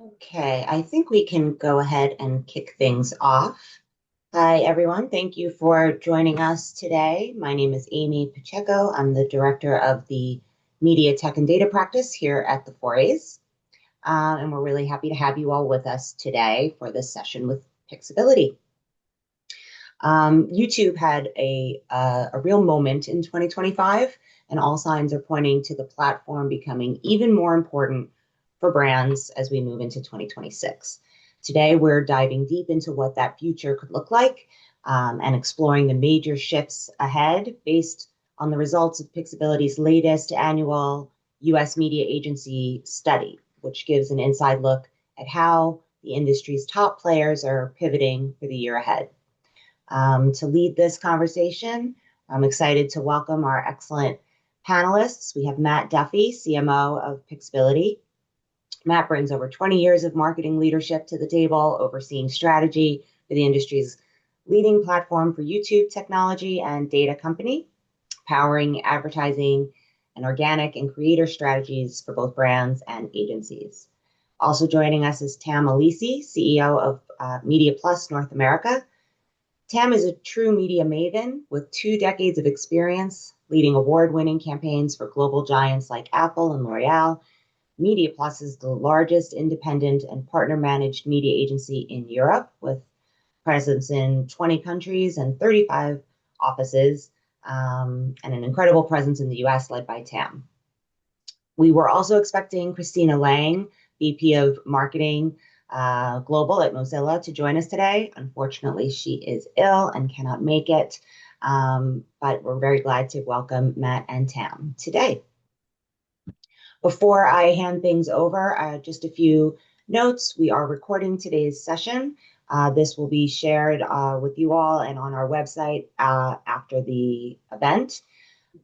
Okay, I think we can go ahead and kick things off. Hi, everyone. Thank you for joining us today. My name is Amy Pacheco. I'm the director of the Media Tech and Data practice here at the 4As. And we're really happy to have you all with us today for this session with Pixability. YouTube had a real moment in 2025, and all signs are pointing to the platform becoming even more important for brands as we move into 2026. Today, we're diving deep into what that future could look like and exploring the major shifts ahead based on the results of Pixability's latest annual US media agency study, which gives an inside look at how the industry's top players are pivoting for the year ahead. To lead this conversation, I'm excited to welcome our excellent panelists. We have Matt Duffy, CMO of Pixability. Matt brings over 20 years of marketing leadership to the table, overseeing strategy for the industry's leading platform for YouTube technology and data company, powering advertising and organic and creator strategies for both brands and agencies. Also joining us is Tam Alesi, CEO of Mediaplus North America. Tam is a true media maven with 2 decades of experience leading award-winning campaigns for global giants like Apple and L'Oreal. Mediaplus is the largest independent and partner-managed media agency in Europe with presence in 20 countries and 35 offices, and an incredible presence in the US led by Tam. We were also expecting Christina Lang, VP of Marketing Global at Mozilla, to join us today. Unfortunately, she is ill and cannot make it, but we're very glad to welcome Matt and Tam today. Before I hand things over, just a few notes. We are recording today's session. This will be shared with you all and on our website after the event.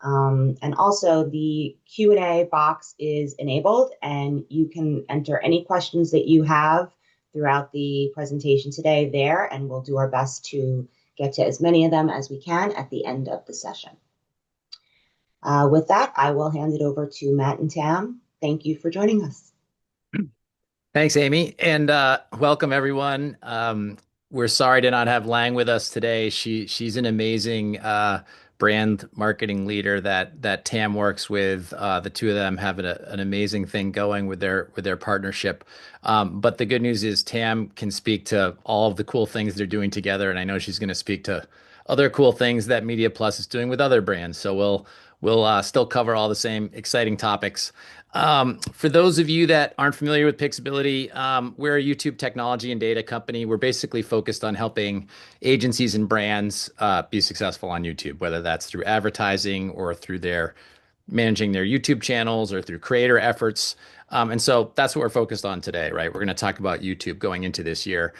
And also the Q&A box is enabled, and you can enter any questions that you have throughout the presentation today there, and we'll do our best to get to as many of them as we can at the end of the session. With that, I will hand it over to Matt and Tam. Thank you for joining us. Thanks, Amy, and welcome everyone. We're sorry to not have Lang with us today. She's an amazing brand marketing leader that Tam works with. The two of them have an amazing thing going with their partnership. But the good news is Tam can speak to all of the cool things they're doing together, and I know she's going to speak to other cool things that Media Plus is doing with other brands. So we'll still cover all the same exciting topics. For those of you that aren't familiar with Pixability, we're a YouTube technology and data company. We're basically focused on helping agencies and brands be successful on YouTube, whether that's through advertising or through managing their YouTube channels or through creator efforts. And so that's what we're focused on today, right? We're going to talk about YouTube going into this year.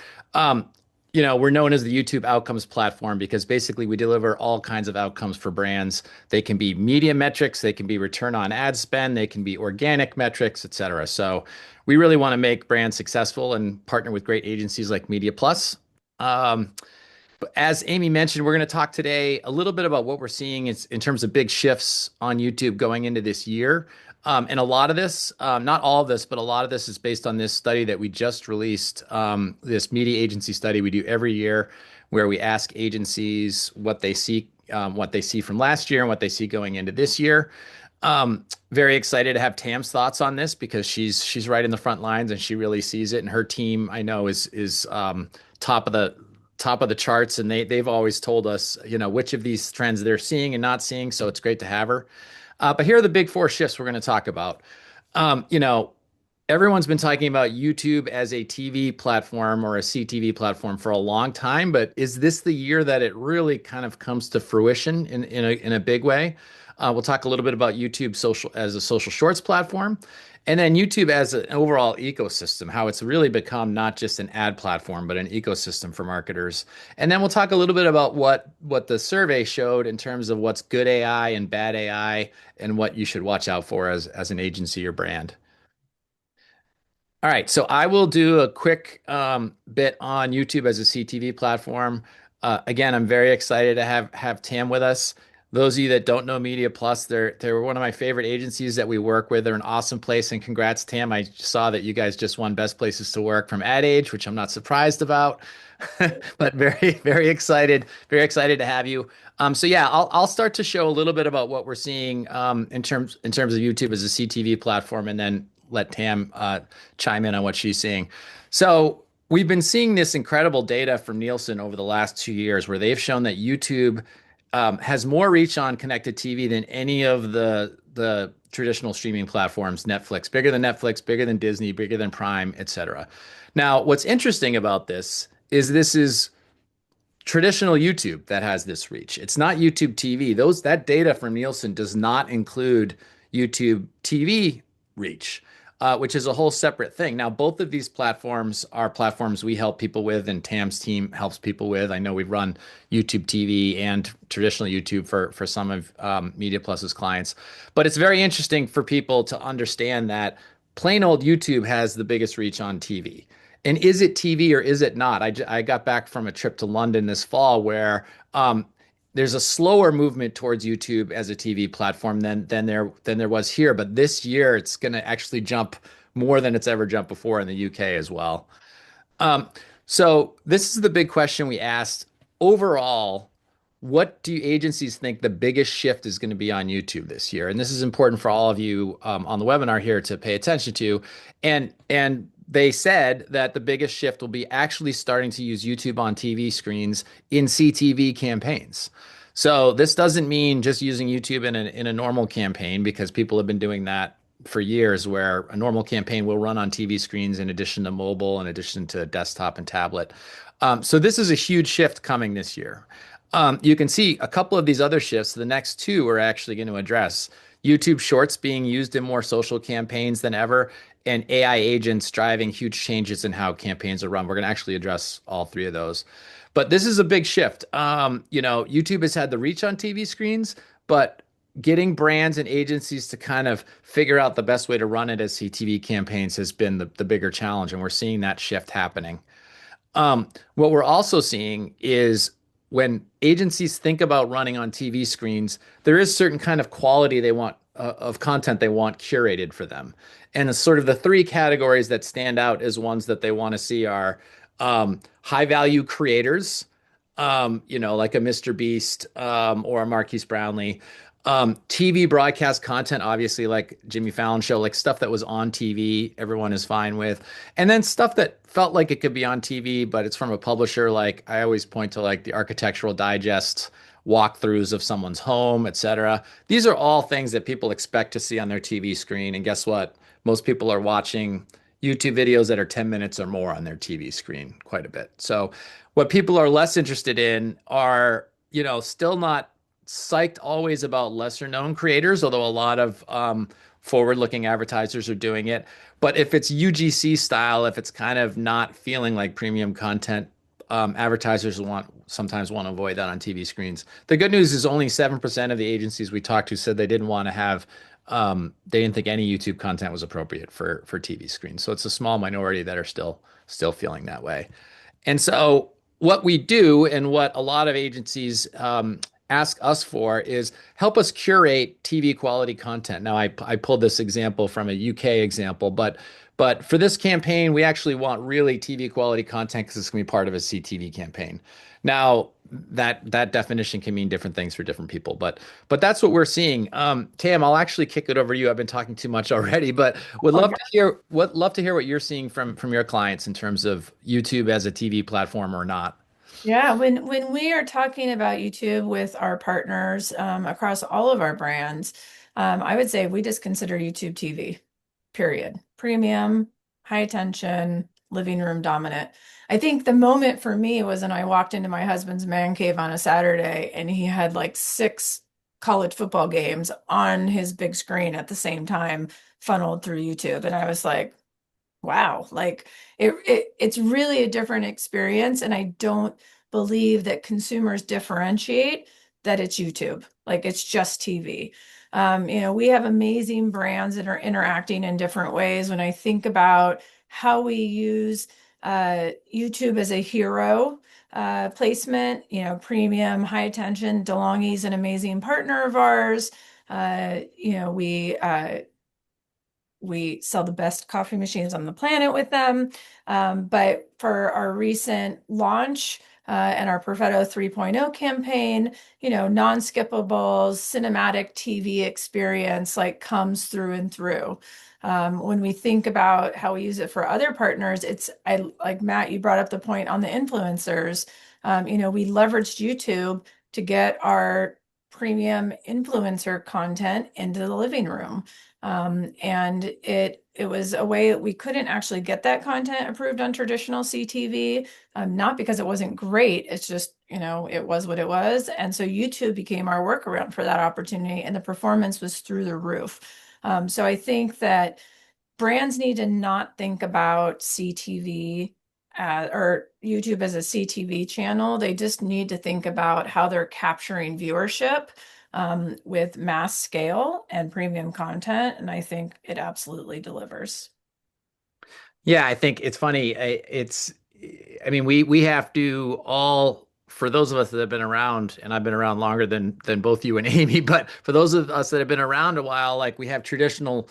We're known as the YouTube outcomes platform because basically we deliver all kinds of outcomes for brands. They can be media metrics, they can be return on ad spend, they can be organic metrics, et cetera. So we really want to make brands successful and partner with great agencies like Media Plus. As Amy mentioned, we're going to talk today a little bit about what we're seeing in terms of big shifts on YouTube going into this year. And a lot of this, not all of this, but a lot of this is based on this study that we just released, this media agency study we do every year, where we ask agencies what they see from last year and what they see going into this year. Very excited to have Tam's thoughts on this because she's right in the front lines and she really sees it. And her team, I know, is top of the charts, and they've always told us, which of these trends they're seeing and not seeing. So it's great to have her. But here are the big 4 shifts we're going to talk about. Everyone's been talking about YouTube as a TV platform or a CTV platform for a long time, but is this the year that it really kind of comes to fruition in a big way? We'll talk a little bit about YouTube as a social shorts platform, and then YouTube as an overall ecosystem, how it's really become not just an ad platform, but an ecosystem for marketers. And then we'll talk a little bit about what the survey showed in terms of what's good AI and bad AI and what you should watch out for as an agency or brand. All right, so I will do a quick bit on YouTube as a CTV platform. Again, I'm very excited to have Tam with us. Those of you that don't know Media Plus, they're one of my favorite agencies that we work with. They're an awesome place, and congrats, Tam. I saw that you guys just won Best Places to Work from Ad Age, which I'm not surprised about, but very excited to have you. So yeah, I'll start to show a little bit about what we're seeing in terms of YouTube as a CTV platform, and then let Tam chime in on what she's seeing. So we've been seeing this incredible data from Nielsen over the last 2 years, where they've shown that YouTube has more reach on connected TV than any of the traditional streaming platforms. Netflix, bigger than Netflix, bigger than Disney, bigger than Prime, etc. Now, what's interesting about this is traditional YouTube that has this reach. It's not YouTube TV. That data from Nielsen does not include YouTube TV reach, which is a whole separate thing. Now, both of these platforms are platforms we help people with, and Tam's team helps people with. I know we've run YouTube TV and traditional YouTube for some of Media Plus's clients, but it's very interesting for people to understand that plain old YouTube has the biggest reach on TV. And is it TV or is it not? I got back from a trip to London this fall where there's a slower movement towards YouTube as a TV platform than there was here. But this year, it's going to actually jump more than it's ever jumped before in the UK as well. Um, so this is the big question we asked. Overall, what do agencies think the biggest shift is going to be on YouTube this year? And this is important for all of you on the webinar here to pay attention to. And they said that the biggest shift will be actually starting to use YouTube on TV screens in CTV campaigns. So this doesn't mean just using YouTube in a normal campaign, because people have been doing that for years, where a normal campaign will run on TV screens in addition to mobile, in addition to desktop and tablet. So this is a huge shift coming this year. You can see a couple of these other shifts. The next two are actually going to address YouTube Shorts being used in more social campaigns than ever, and AI agents driving huge changes in how campaigns are run. We're going to actually address all three of those. But this is a big shift. YouTube has had the reach on TV screens, but getting brands and agencies to kind of figure out the best way to run it as CTV campaigns has been the bigger challenge, and we're seeing that shift happening. What we're also seeing is when agencies think about running on TV screens, there is certain kind of quality they want of content they want curated for them. And it's sort of the three categories that stand out as ones that they want to see are high value creators, like a Mr. Beast or a Marquise Brownlee. TV broadcast content, obviously, like Jimmy Fallon show, like stuff that was on TV, everyone is fine with. And then stuff that felt like it could be on TV, but it's from a publisher. Like I always point to like the Architectural Digest walkthroughs of someone's home, etc. These are all things that people expect to see on their TV screen. And guess what? Most people are watching YouTube videos that are 10 minutes or more on their TV screen quite a bit. So what people are less interested in are, still not psyched always about lesser known creators, although a lot of forward-looking advertisers are doing it. But if it's UGC style, if it's kind of not feeling like premium content, advertisers sometimes want to avoid that on TV screens. The good news is only 7% of the agencies we talked to said they didn't want to have, they didn't think any YouTube content was appropriate for TV screens. So it's a small minority that are still feeling that way. And so what we do, and what a lot of agencies ask us for, is help us curate TV quality content. Now, I pulled this example from a UK example, but for this campaign, we actually want really TV quality content because it's going to be part of a CTV campaign. Now, that definition can mean different things for different people, but that's what we're seeing. Tam, I'll actually kick it over to you. I've been talking too much already, but would love to hear what you're seeing from your clients in terms of YouTube as a TV platform or not. Yeah, when we are talking about YouTube with our partners across all of our brands, I would say we just consider YouTube TV, period. Premium, high attention, living room dominant. I think the moment for me was when I walked into my husband's man cave on a Saturday and he had like six college football games on his big screen at the same time, funneled through YouTube. And I was like, wow, like it's really a different experience. And I don't believe that consumers differentiate that it's YouTube, like it's just TV. We have amazing brands that are interacting in different ways. When I think about how we use YouTube is a hero placement, premium, high attention. DeLonghi's an amazing partner of ours. We sell the best coffee machines on the planet with them. But for our recent launch and our Perfetto 3.0 campaign, non-skippables, cinematic TV experience like comes through and through. When we think about how we use it for other partners, like Matt, you brought up the point on the influencers. We leveraged YouTube to get our premium influencer content into the living room. And it was a way we couldn't actually get that content approved on traditional CTV, not because it wasn't great. It's just, it was what it was. And so YouTube became our workaround for that opportunity, and the performance was through the roof. So I think that brands need to not think about CTV or YouTube as a CTV channel. They just need to think about how they're capturing viewership with mass scale and premium content. And I think it absolutely delivers. Yeah, I think it's funny. I mean, we have to all, for those of us that have been around, and I've been around longer than both you and Amy, but for those of us that have been around a while, like we have traditional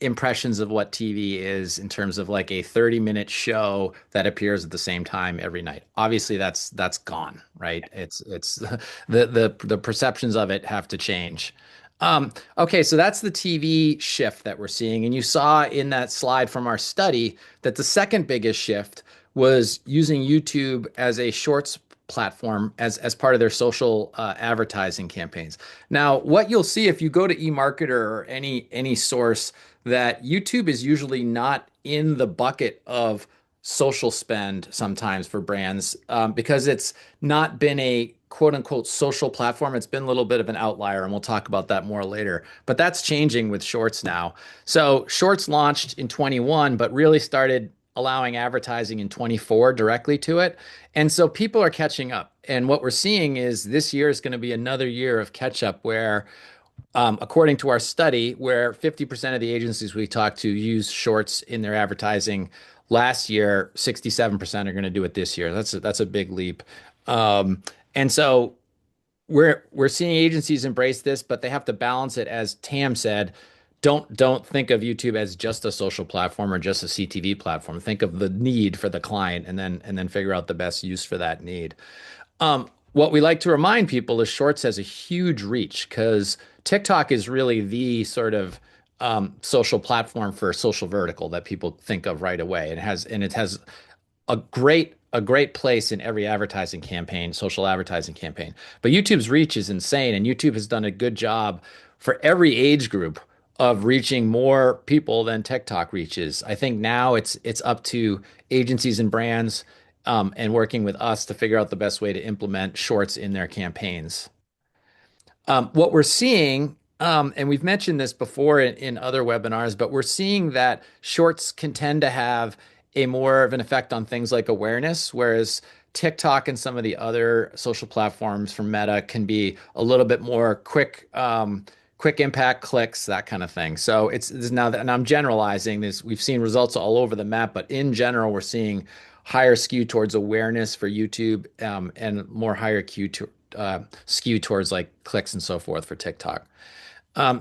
impressions of what TV is in terms of like a 30-minute show that appears at the same time every night. Obviously that's gone, right? It's the perceptions of it have to change. Okay, so that's the TV shift that we're seeing. And you saw in that slide from our study that the second biggest shift was using YouTube as a shorts platform as part of their social advertising campaigns. Now, what you'll see if you go to eMarketer or any source, that YouTube is usually not in the bucket of social spend sometimes for brands because it's not been a quote unquote social platform. It's been a little bit of an outlier, and we'll talk about that more later. But that's changing with Shorts now. So Shorts launched in 21, but really started allowing advertising in 24 directly to it. And so people are catching up. And what we're seeing is this year is going to be another year of catch up where according to our study, where 50% of the agencies we talked to use Shorts in their advertising last year, 67% are going to do it this year. That's a big leap. And so we're seeing agencies embrace this, but they have to balance it, as Tam said. Don't think of YouTube as just a social platform or just a CTV platform. Think of the need for the client, and then figure out the best use for that need. What we like to remind people is Shorts has a huge reach because TikTok is really the sort of social platform for social vertical that people think of right away. It has a great place in every advertising campaign, social advertising campaign. But YouTube's reach is insane, and YouTube has done a good job for every age group of reaching more people than TikTok reaches. I think now it's up to agencies and brands and working with us to figure out the best way to implement Shorts in their campaigns. What we're seeing, and we've mentioned this before in other webinars, but we're seeing that Shorts can tend to have a more of an effect on things like awareness, whereas TikTok and some of the other social platforms from Meta can be a little bit more quick impact clicks, that kind of thing. So it's now that, and I'm generalizing this, we've seen results all over the map, but in general, we're seeing higher skew towards awareness for YouTube and more higher skew towards like clicks and so forth for TikTok.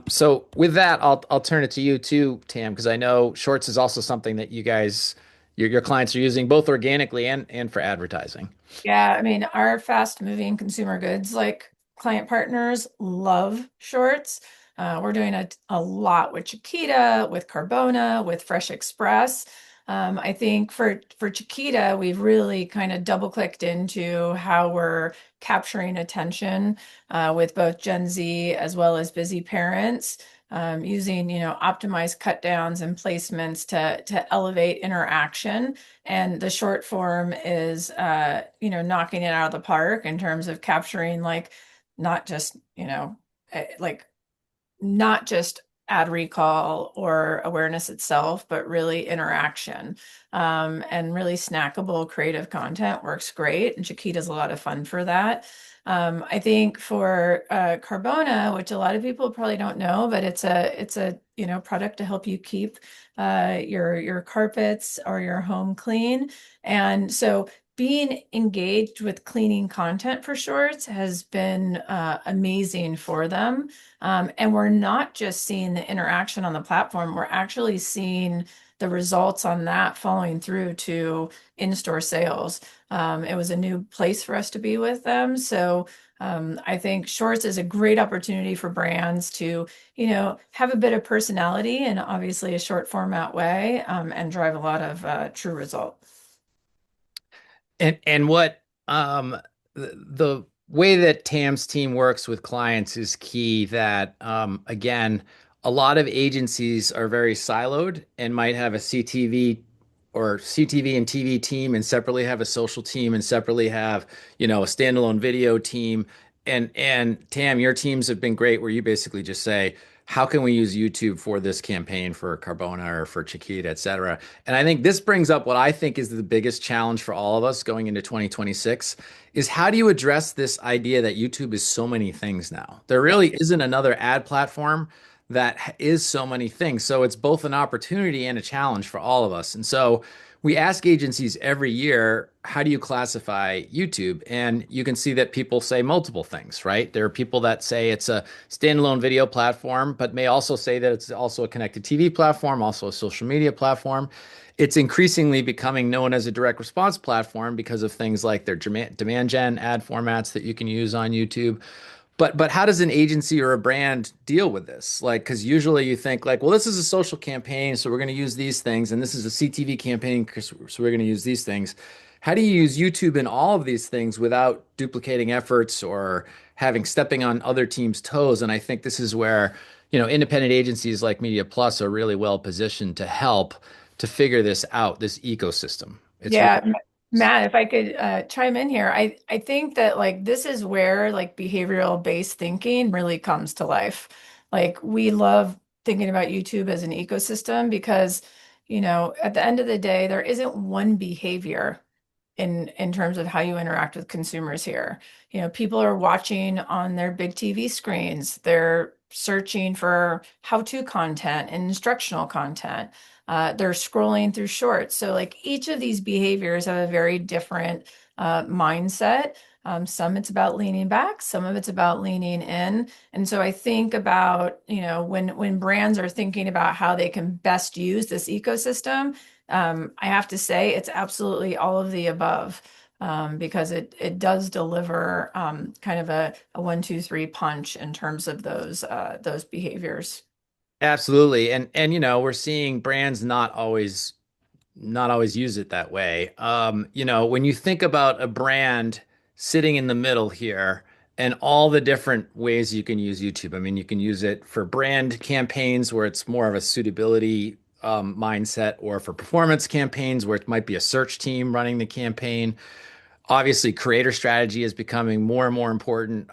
So with that, I'll turn it to you too, Tam, because I know Shorts is also something that you guys, your clients are using both organically and for advertising. Yeah, I mean, our fast moving consumer goods like client partners love Shorts. We're doing a lot with Chiquita, with Carbona, with Fresh Express. I think for Chiquita, we've really kind of double clicked into how we're capturing attention with both Gen Z as well as busy parents. Using optimized cut downs and placements to elevate interaction, and the short form is knocking it out of the park in terms of capturing like not just not just ad recall or awareness itself, but really interaction. And really snackable creative content works great. And Chiquita's a lot of fun for that. I think for Carbona, which a lot of people probably don't know, but it's a product to help you keep your carpets or your home clean. And so being engaged with cleaning content for shorts has been amazing for them. And we're not just seeing the interaction on the platform, we're actually seeing the results on that following through to in-store sales. It was a new place for us to be with them. So I think Shorts is a great opportunity for brands to, have a bit of personality and obviously a short format way, and drive a lot of true result. And what the way that Tam's team works with clients is key. That again, a lot of agencies are very siloed and might have a CTV or CTV and TV team, and separately have a social team, and separately have a standalone video team. And Tam, your teams have been great, where you basically just say, how can we use YouTube for this campaign for Carbona or for Chiquita, et cetera? And I think this brings up what I think is the biggest challenge for all of us going into 2026 is, how do you address this idea that YouTube is so many things now? There really isn't another ad platform that is so many things. So it's both an opportunity and a challenge for all of us. And so we ask agencies every year, how do you classify YouTube? And you can see that people say multiple things, right? There are people that say it's a standalone video platform, but may also say that it's also a connected TV platform, also a social media platform. It's increasingly becoming known as a direct response platform because of things like their demand gen ad formats that you can use on YouTube. But how does an agency or a brand deal with this? Like, because usually you think like, well, this is a social campaign, so we're going to use these things, and this is a CTV campaign, so we're going to use these things. How do you use YouTube in all of these things without duplicating efforts or stepping on other teams' toes? And I think this is where, independent agencies like Media Plus are really well positioned to help to figure this out, this ecosystem. It's Yeah, really, Matt, if I could chime in here, I think that like this is where like behavioral based thinking really comes to life. Like we love thinking about YouTube as an ecosystem because, at the end of the day, there isn't one behavior in terms of how you interact with consumers here. People are watching on their big TV screens. They're searching for how-to content and instructional content. They're scrolling through shorts. So like each of these behaviors have a very different mindset. Some it's about leaning back, some of it's about leaning in. And so I think about, when brands are thinking about how they can best use this ecosystem, I have to say it's absolutely all of the above, because it does deliver kind of a 1, 2, 3 punch in terms of those behaviors. absolutely. And we're seeing brands not always use it that way. When you think about a brand sitting in the middle here and all the different ways you can use YouTube. I mean, you can use it for brand campaigns where it's more of a suitability mindset, or for performance campaigns where it might be a search team running the campaign. Obviously, creator strategy is becoming more and more important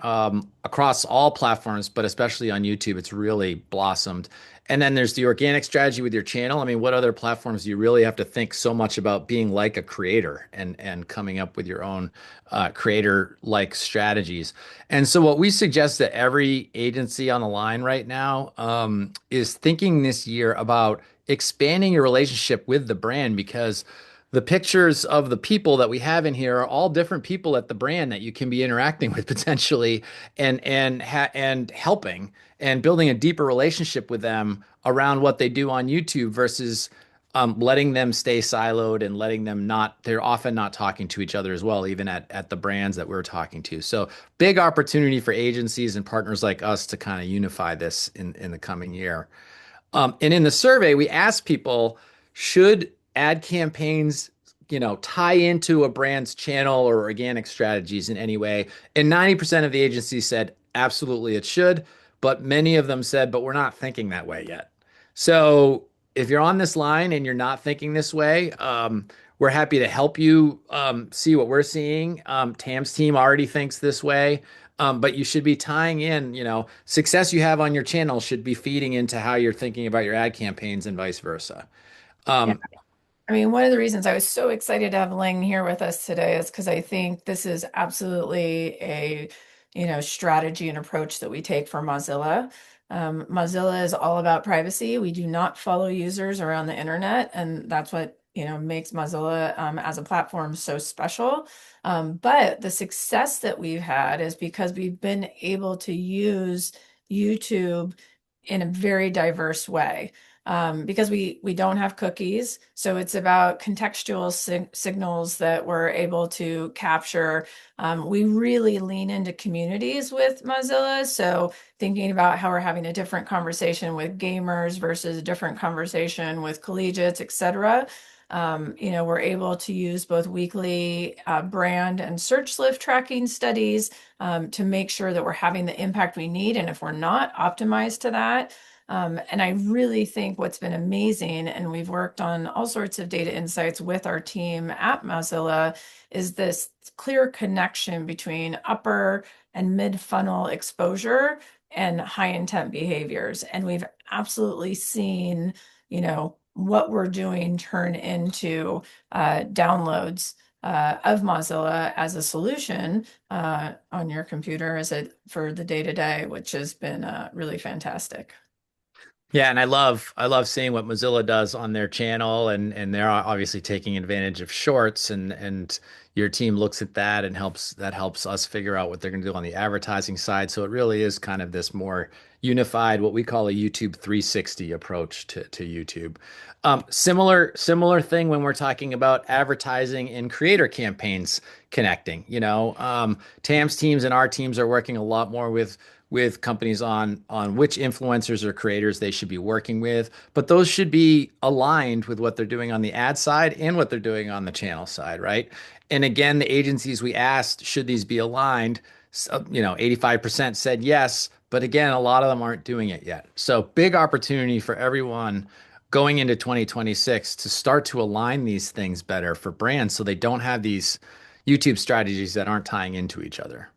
across all platforms, but especially on YouTube, it's really blossomed. And then there's the organic strategy with your channel. I mean, what other platforms do you really have to think so much about being like a creator and coming up with your own creator-like strategies? And so, what we suggest to every agency on the line right now is thinking this year about expanding your relationship with the brand, because the pictures of the people that we have in here are all different people at the brand that you can be interacting with potentially, and helping and building a deeper relationship with them around what they do on YouTube versus letting them stay siloed and letting them not, they're often not talking to each other as well, even at the brands that we're talking to. So big opportunity for agencies and partners like us to kind of unify this in the coming year. And in the survey, we asked people, should ad campaigns, tie into a brand's channel or organic strategies in any way? And 90% of the agencies said, absolutely, it should. But many of them said, but we're not thinking that way yet. So if you're on this line and you're not thinking this way, we're happy to help you see what we're seeing. Tam's team already thinks this way. But you should be tying in, success you have on your channel should be feeding into how you're thinking about your ad campaigns and vice versa. Yeah. Um, I mean, one of the reasons I was so excited to have Ling here with us today is because I think this is absolutely a, strategy and approach that we take for Mozilla. Mozilla is all about privacy. We do not follow users around the internet, and that's what, makes Mozilla as a platform so special. But the success that we've had is because we've been able to use YouTube in a very diverse way, because we don't have cookies. So it's about contextual signals that we're able to capture. We really lean into communities with Mozilla. So thinking about how we're having a different conversation with gamers versus a different conversation with collegiates, et cetera. We're able to use both weekly brand and search lift tracking studies to make sure that we're having the impact we need. And if we're not, optimize to that. And I really think what's been amazing, and we've worked on all sorts of data insights with our team at Mozilla, is this clear connection between upper and mid funnel exposure and high intent behaviors. And we've absolutely seen, what we're doing turn into downloads of Mozilla as a solution on your computer for the day to day, which has been really fantastic. Yeah, and I love seeing what Mozilla does on their channel, and they're obviously taking advantage of shorts, and your team looks at that and helps us figure out what they're going to do on the advertising side. So it really is kind of this more unified, what we call a YouTube 360 approach to YouTube. Similar thing when we're talking about advertising and creator campaigns connecting. Tam's teams and our teams are working a lot more with companies on which influencers or creators they should be working with, but those should be aligned with what they're doing on the ad side and what they're doing on the channel side, right? And again, the agencies we asked, should these be aligned? 85% said yes, but again, a lot of them aren't doing it yet. So big opportunity for everyone going into 2026 to start to align these things better for brands so they don't have these YouTube strategies that aren't tying into each other.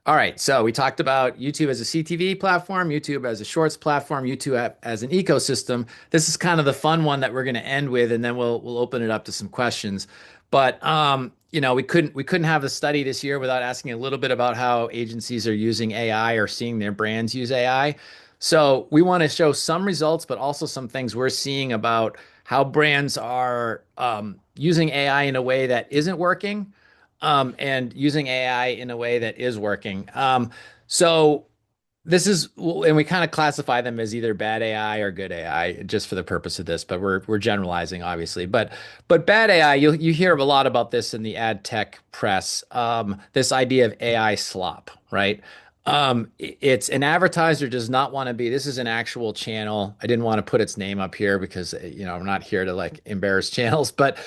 All right, so we talked about YouTube as a CTV platform, YouTube as a shorts platform, YouTube as an ecosystem. This is kind of the fun one that we're going to end with, and then we'll open it up to some questions. But we couldn't have the study this year without asking a little bit about how agencies are using AI or seeing their brands use AI. So we want to show some results, but also some things we're seeing about how brands are using AI in a way that isn't working, and using AI in a way that is working. So this is, and we kind of classify them as either bad AI or good AI, just for the purpose of this. But we're generalizing, obviously. But bad AI, you hear a lot about this in the ad tech press. This idea of AI slop, right? It's an advertiser does not want to be. This is an actual channel. I didn't want to put its name up here because I'm not here to like embarrass channels, but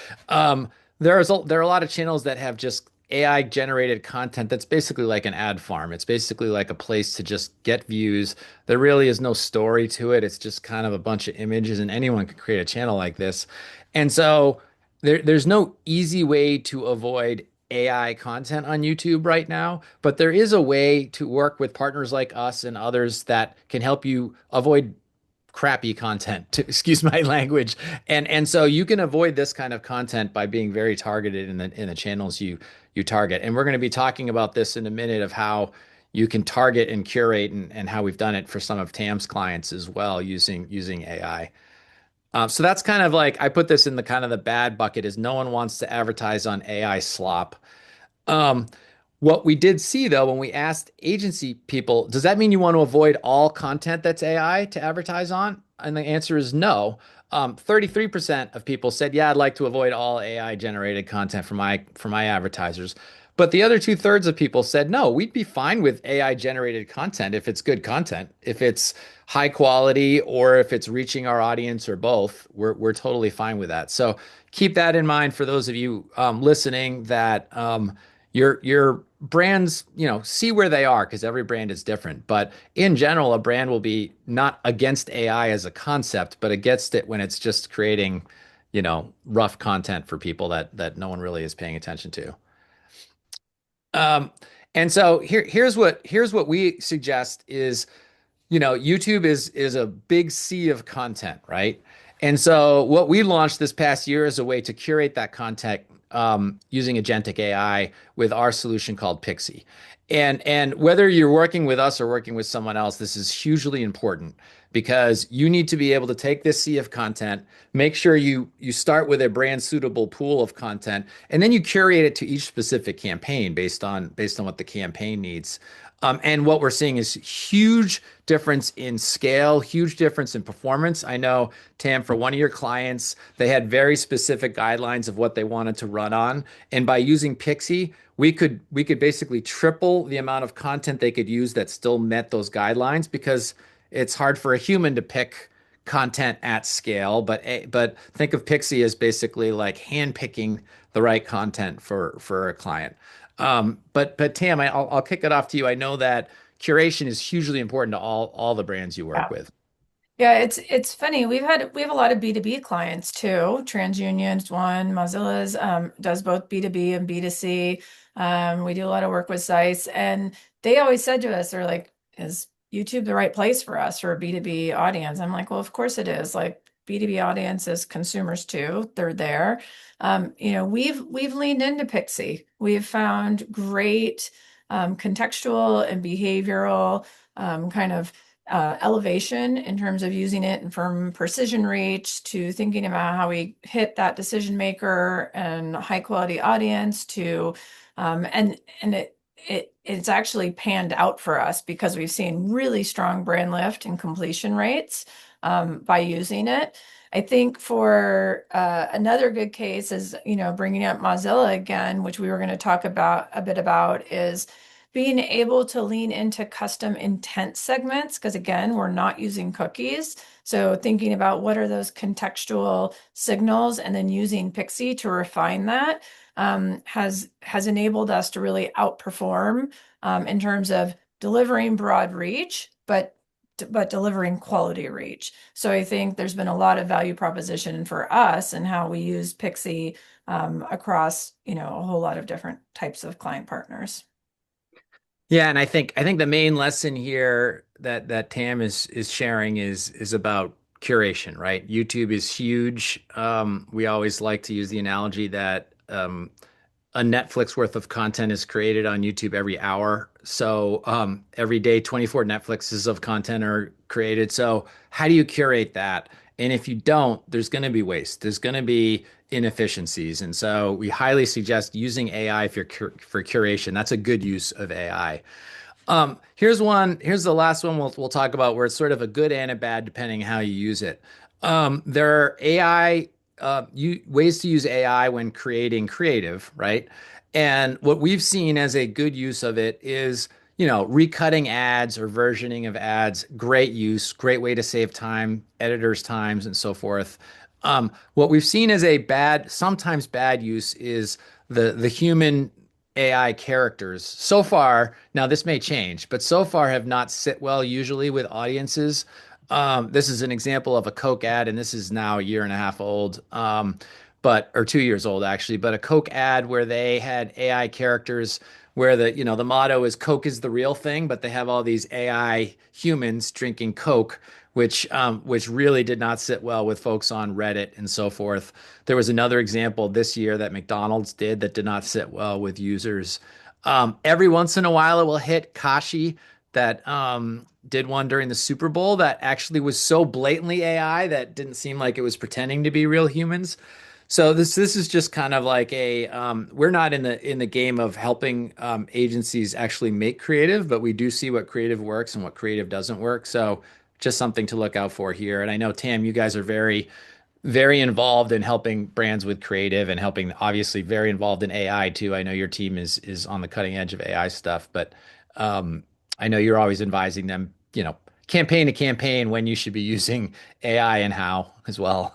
there are a lot of channels that have just AI generated content that's basically like an ad farm. It's basically like a place to just get views. There really is no story to it. It's just kind of a bunch of images, and anyone can create a channel like this. And so there's no easy way to avoid AI content on YouTube right now, but there is a way to work with partners like us and others that can help you avoid crappy content, to excuse my language. And so you can avoid this kind of content by being very targeted in the channels you target. And we're going to be talking about this in a minute of how you can target and curate, and how we've done it for some of Tam's clients as well using AI. So that's kind of like, I put this in the kind of the bad bucket, is no one wants to advertise on AI slop. Um, what we did see though, when we asked agency people, does that mean you want to avoid all content that's AI to advertise on? And the answer is no. 33% of people said, yeah, I'd like to avoid all AI generated content for my advertisers. But the other two-thirds of people said, no, we'd be fine with AI generated content if it's good content, if it's high quality, or if it's reaching our audience, or both. We're totally fine with that. So keep that in mind for those of you listening, that your brands, see where they are, because every brand is different. But in general, a brand will be not against AI as a concept, but against it when it's just creating, rough content for people that no one really is paying attention to. Um, And so here's what we suggest is, YouTube is a big sea of content, right? And so what we launched this past year is a way to curate that content using agentic AI with our solution called Pixie. And whether you're working with us or working with someone else, this is hugely important because you need to be able to take this sea of content, make sure you start with a brand suitable pool of content, and then you curate it to each specific campaign based on what the campaign needs. And what we're seeing is huge difference in scale, huge difference in performance. I know, Tam, for one of your clients, they had very specific guidelines of what they wanted to run on. And by using Pixie, we could basically triple the amount of content they could use that still met those guidelines because it's hard for a human to pick content at scale. But think of Pixie as basically like handpicking the right content for a client. But Tam, I'll kick it off to you. I know that curation is hugely important to all the brands you work Yeah. with. Yeah, it's funny. We have a lot of B2B clients too. TransUnion's one, Mozilla's does both B2B and B2C. We do a lot of work with Zeiss, and they always said to us, they're like, "Is YouTube the right place for us for a B2B audience?" I'm like, "Well, of course it is. Like B2B audience is consumers too. They're there." We've leaned into Pixie. We've found great contextual and behavioral kind of elevation in terms of using it, and from precision reach to thinking about how we hit that decision maker and high quality audience to and it's actually panned out for us because we've seen really strong brand lift and completion rates by using it. I think for another good case is, bringing up Mozilla again, which we were going to talk about a bit about, is being able to lean into custom intent segments, because again, we're not using cookies. So thinking about what are those contextual signals and then using Pixie to refine that has enabled us to really outperform in terms of delivering broad reach, but delivering quality reach. So I think there's been a lot of value proposition for us and how we use Pixie across, a whole lot of different types of client partners. Yeah, and I think the main lesson here that Tam is sharing is about curation, right? YouTube is huge. We always like to use the analogy that a Netflix worth of content is created on YouTube every hour. So every day, 24 Netflixes of content are created. So how do you curate that? And if you don't, there's going to be waste. There's going to be inefficiencies. And so we highly suggest using AI for curation. That's a good use of AI. Here's one. Here's the last one we'll talk about where it's sort of a good and a bad depending how you use it. There are ways to use AI when creating creative, right? And what we've seen as a good use of it is, recutting ads or versioning of ads. Great use, great way to save time, editors' times, and so forth. What we've seen as a sometimes bad use is the human AI characters so far. Now this may change, but so far have not sit well usually with audiences. This is an example of a Coke ad, and this is now a year and a half old, or 2 years old actually. But a Coke ad where they had AI characters, where the motto is Coke is the real thing, but they have all these AI humans drinking Coke, which really did not sit well with folks on Reddit and so forth. There was another example this year that McDonald's did not sit well with users. Every once in a while, it will hit Kashi that did one during the Super Bowl that actually was so blatantly AI that didn't seem like it was pretending to be real humans. So this is just kind of like we're not in the game of helping agencies actually make creative, but we do see what creative works and what creative doesn't work. So just something to look out for here. And I know, Tam, you guys are very, very involved in helping brands with creative and helping, obviously very involved in AI too. I know your team is on the cutting edge of AI stuff, but I know you're always advising them, campaign to campaign when you should be using AI and how as well.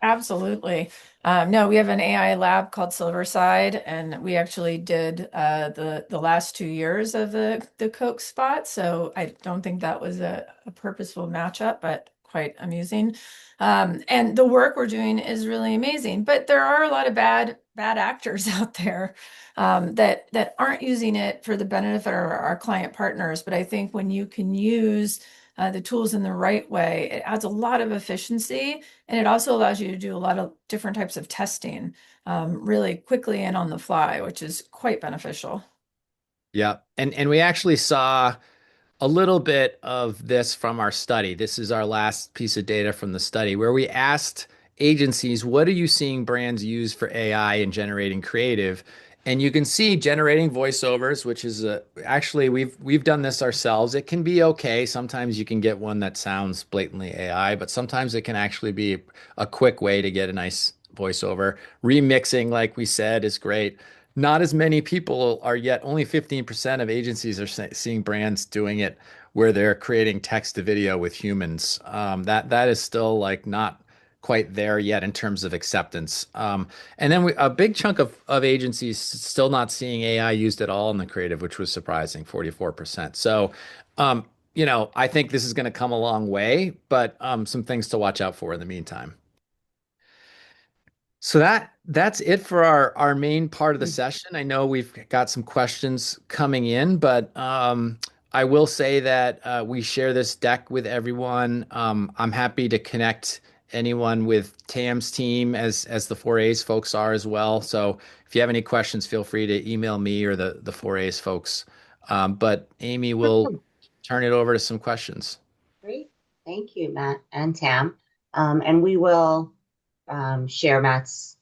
Absolutely. No, we have an AI lab called Silverside, and we actually did the last 2 years of the Coke spot. So I don't think that was a purposeful matchup, but quite amusing. And the work we're doing is really amazing. But there are a lot of bad actors out there that aren't using it for the benefit of our client partners. But I think when you can use the tools in the right way, it adds a lot of efficiency, and it also allows you to do a lot of different types of testing really quickly and on the fly, which is quite beneficial. Yeah. And we actually saw a little bit of this from our study. This is our last piece of data from the study where we asked agencies, what are you seeing brands use for AI in generating creative? And you can see generating voiceovers, which is actually we've done this ourselves. It can be okay. Sometimes you can get one that sounds blatantly AI, but sometimes it can actually be a quick way to get a nice voiceover. Remixing, like we said, is great. Not as many people are yet, only 15% of agencies are seeing brands doing it where they're creating text to video with humans. That is still like not quite there yet in terms of acceptance. And then a big chunk of agencies still not seeing AI used at all in the creative, which was surprising, 44%. So, I think this is going to come a long way, but some things to watch out for in the meantime. So that's it for our main part of the session. I know we've got some questions coming in, but I will say that we share this deck with everyone. I'm happy to connect anyone with Tam's team as the 4A's folks are as well. So if you have any questions, feel free to email me or the 4A's folks. But Amy will turn it over to some questions. Great. Thank you, Matt and Tam. And we will share Matt's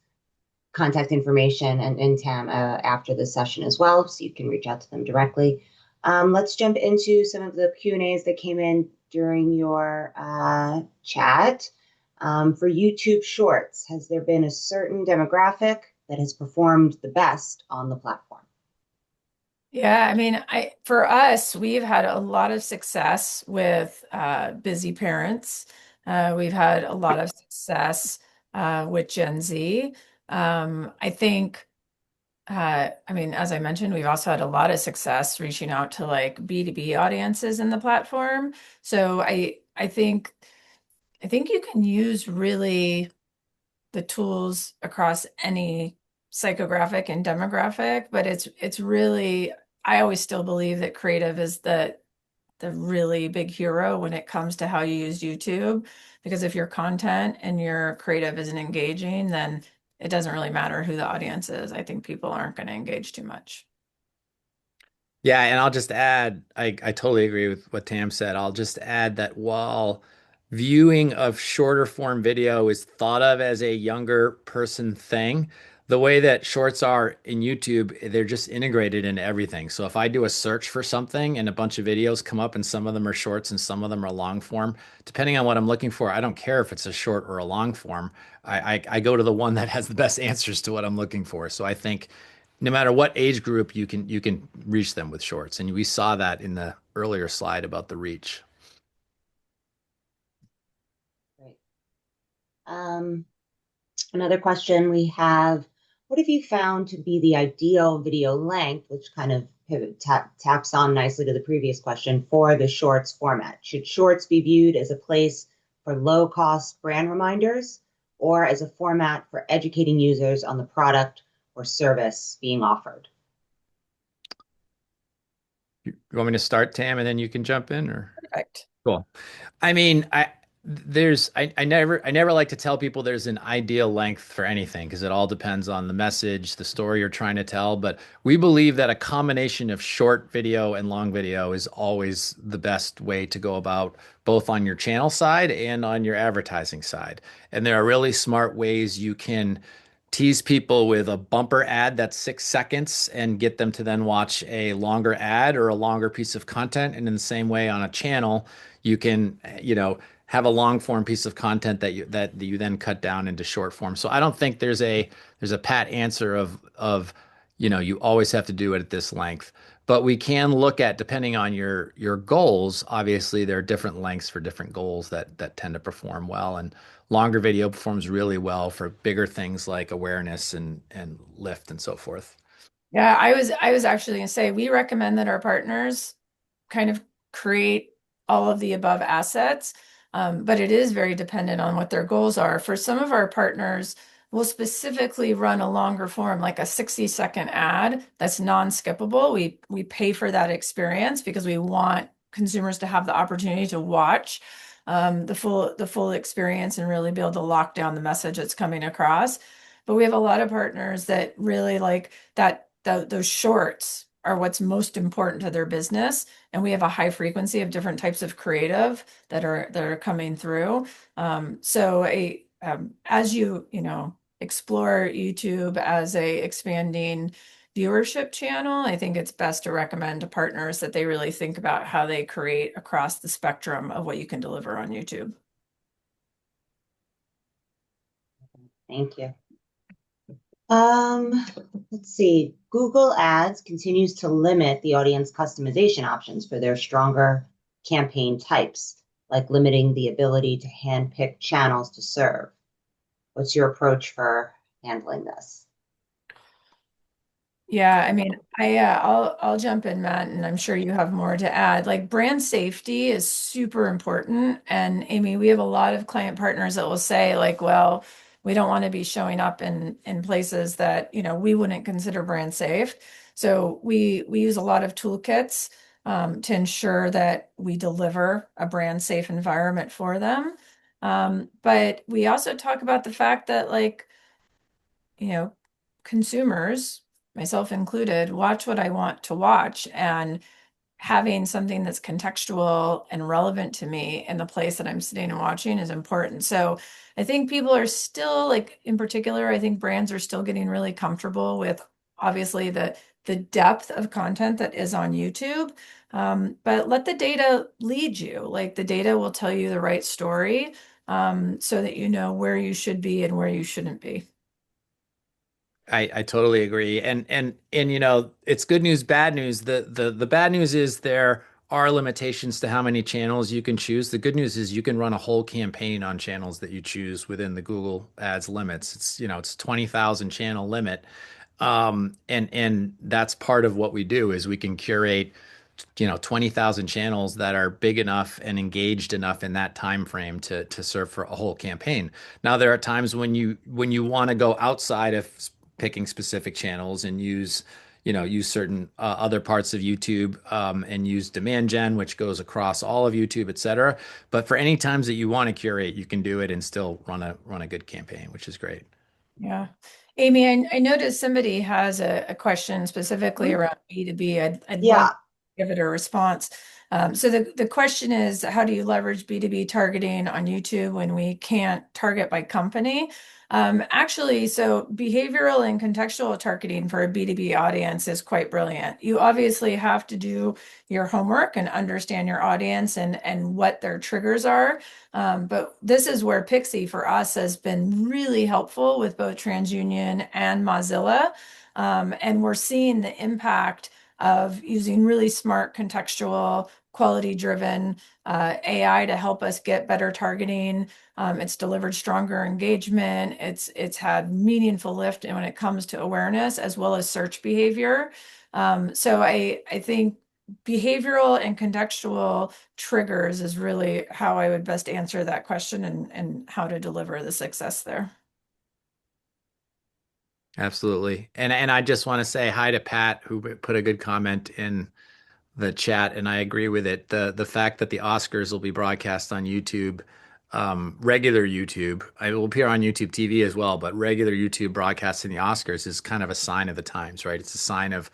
contact information and Tam after the session as well, so you can reach out to them directly. Let's jump into some of the Q&As that came in during your chat. For YouTube Shorts, has there been a certain demographic that has performed the best on the platform? Yeah, I mean, for us, we've had a lot of success with busy parents. We've had a lot of success with Gen Z. I think, I mean, as I mentioned, we've also had a lot of success reaching out to like B2B audiences in the platform. So I think you can use really the tools across any psychographic and demographic, but it's really, I always still believe that creative is the really big hero when it comes to how you use YouTube. Because if your content and your creative isn't engaging, then it doesn't really matter who the audience is. I think people aren't going to engage too much. Yeah, and I'll just add, I totally agree with what Tam said. I'll just add that while viewing of shorter form video is thought of as a younger person thing, the way that shorts are in YouTube, they're just integrated into everything. So if I do a search for something and a bunch of videos come up and some of them are shorts and some of them are long form, depending on what I'm looking for, I don't care if it's a short or a long form. I go to the one that has the best answers to what I'm looking for. So I think no matter what age group you can reach them with shorts, and we saw that in the earlier slide about the reach. Great. Another question we have, what have you found to be the ideal video length, which kind of taps on nicely to the previous question, for the shorts format? Should shorts be viewed as a place for low-cost brand reminders or as a format for educating users on the product or service being offered? You want me to start, Tam, and then you can jump in, or? Perfect. Cool. I mean, I never like to tell people there's an ideal length for anything because it all depends on the message, the story you're trying to tell. But we believe that a combination of short video and long video is always the best way to go about both on your channel side and on your advertising side. And there are really smart ways you can tease people with a bumper ad that's 6 seconds and get them to then watch a longer ad or a longer piece of content. And in the same way on a channel, you can, have a long form piece of content that you then cut down into short form. So I don't think there's a pat answer of you always have to do it at this length. But we can look at, depending on your goals, obviously there are different lengths for different goals that tend to perform well. And longer video performs really well for bigger things like awareness and lift and so forth. Yeah, I was actually going to say we recommend that our partners kind of create all of the above assets. But it is very dependent on what their goals are. For some of our partners, we'll specifically run a longer form, like a 60-second ad that's non-skippable. We pay for that experience because we want consumers to have the opportunity to watch the full experience and really be able to lock down the message that's coming across. But we have a lot of partners that really like those shorts are what's most important to their business, and we have a high frequency of different types of creative that are coming through. As you explore YouTube as a expanding viewership channel, I think it's best to recommend to partners that they really think about how they create across the spectrum of what you can deliver on YouTube. Thank you. Let's see. Google Ads continues to limit the audience customization options for their stronger campaign types, like limiting the ability to handpick channels to serve. What's your approach for handling this? Yeah, I mean, I'll jump in, Matt, and I'm sure you have more to add. Like brand safety is super important. And Amy, we have a lot of client partners that will say, like, well, we don't want to be showing up in places that, we wouldn't consider brand safe. So we use a lot of toolkits to ensure that we deliver a brand safe environment for them. But we also talk about the fact that, like, you know, consumers, myself included, watch what I want to watch. And having something that's contextual and relevant to me in the place that I'm sitting and watching is important. So I think people are still, like, in particular, I think brands are still getting really comfortable with obviously the depth of content that is on YouTube. But let the data lead you. Like the data will tell you the right story, so that you know where you should be and where you shouldn't be. I totally agree. And it's good news, bad news. The bad news is there are limitations to how many channels you can choose. The good news is you can run a whole campaign on channels that you choose within the Google Ads limits. It's 20,000 channel limit. And that's part of what we do is we can curate 20,000 channels that are big enough and engaged enough in that time frame to serve for a whole campaign. Now there are times when you want to go outside of picking specific channels and use certain other parts of YouTube, and use demand gen, which goes across all of YouTube, et cetera. But for any times that you want to curate, you can do it and still run a good campaign, which is great. Yeah. Amy, I noticed somebody has a question specifically around B2B. I'd love Yeah. to give it a response. So the question is, how do you leverage B2B targeting on YouTube when we can't target by company? Actually, so behavioral and contextual targeting for a B2B audience is quite brilliant. You obviously have to do your homework and understand your audience and what their triggers are. But this is where Pixie for us has been really helpful with both TransUnion and Mozilla. And we're seeing the impact of using really smart contextual quality driven AI to help us get better targeting. It's delivered stronger engagement. It's had meaningful lift when it comes to awareness as well as search behavior. So I think behavioral and contextual triggers is really how I would best answer that question and how to deliver the success there. Absolutely. And I just want to say hi to Pat, who put a good comment in the chat, and I agree with it. The fact that the Oscars will be broadcast on YouTube, regular YouTube, it will appear on YouTube TV as well, but regular YouTube broadcasting the Oscars is kind of a sign of the times, right? It's a sign of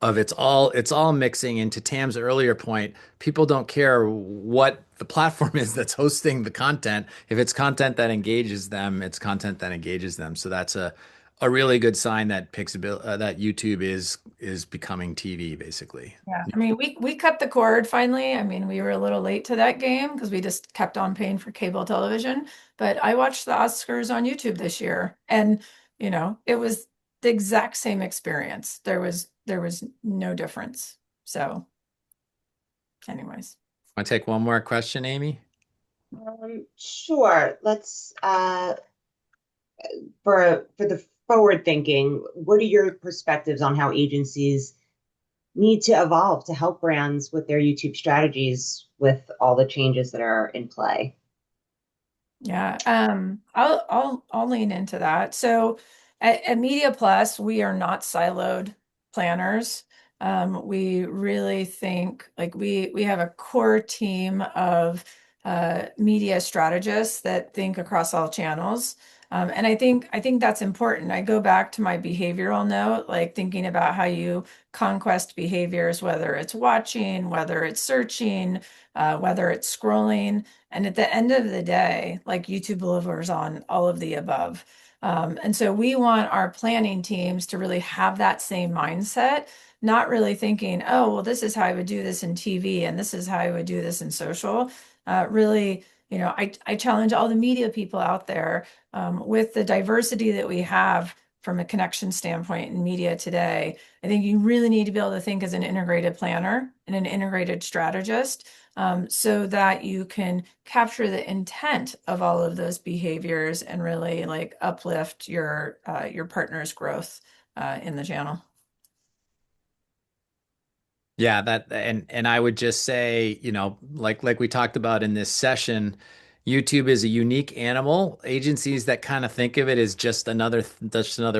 it's all mixing. Into Tam's earlier point, people don't care what the platform is that's hosting the content. If it's content that engages them, it's content that engages them. So that's a really good sign that that YouTube is becoming TV basically. Yeah, I mean, we cut the cord finally. I mean, we were a little late to that game because we just kept on paying for cable television. But I watched the Oscars on YouTube this year, and it was the exact same experience. There was no difference. So, anyways. Want to take one more question, Amy? Sure. Let's for the forward thinking, what are your perspectives on how agencies need to evolve to help brands with their YouTube strategies with all the changes that are in play? Yeah, I'll lean into that. So at Media Plus, we are not siloed planners. We really think like we have a core team of media strategists that think across all channels. And I think that's important. I go back to my behavioral note, like thinking about how you conquest behaviors, whether it's watching, whether it's searching, whether it's scrolling. And at the end of the day, like YouTube delivers on all of the above. And so we want our planning teams to really have that same mindset, not really thinking, oh, well, this is how I would do this in TV and this is how I would do this in social. Really, I challenge all the media people out there with the diversity that we have from a connection standpoint in media today. I think you really need to be able to think as an integrated planner and an integrated strategist, so that you can capture the intent of all of those behaviors and really like uplift your partner's growth in the channel. Yeah, and I would just say, like we talked about in this session, YouTube is a unique animal. Agencies that kind of think of it as just another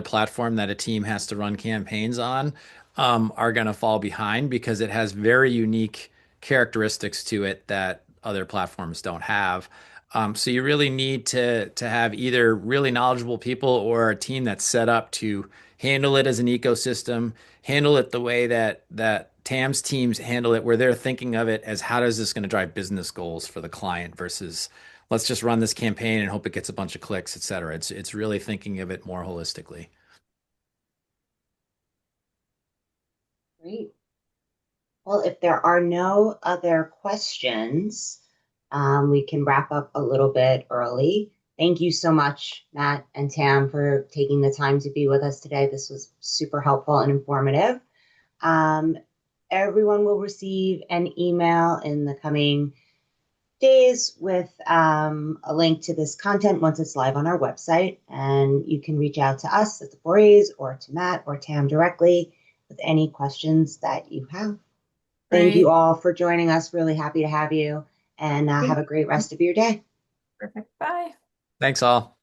platform that a team has to run campaigns on, are going to fall behind because it has very unique characteristics to it that other platforms don't have. So you really need to have either really knowledgeable people or a team that's set up to handle it as an ecosystem, handle it the way that Tam's teams handle it, where they're thinking of it as how is this going to drive business goals for the client versus let's just run this campaign and hope it gets a bunch of clicks, et cetera. It's really thinking of it more holistically. Great. Well, if there are no other questions, we can wrap up a little bit early. Thank you so much, Matt and Tam, for taking the time to be with us today. This was super helpful and informative. Um, Everyone will receive an email in the coming days with a link to this content once it's live on our website. And you can reach out to us at the 4As or to Matt or Tam directly with any questions that you have. Thank you Great. all for joining us. Really happy to have you and have a great rest of your day. Perfect. Bye. Thanks all.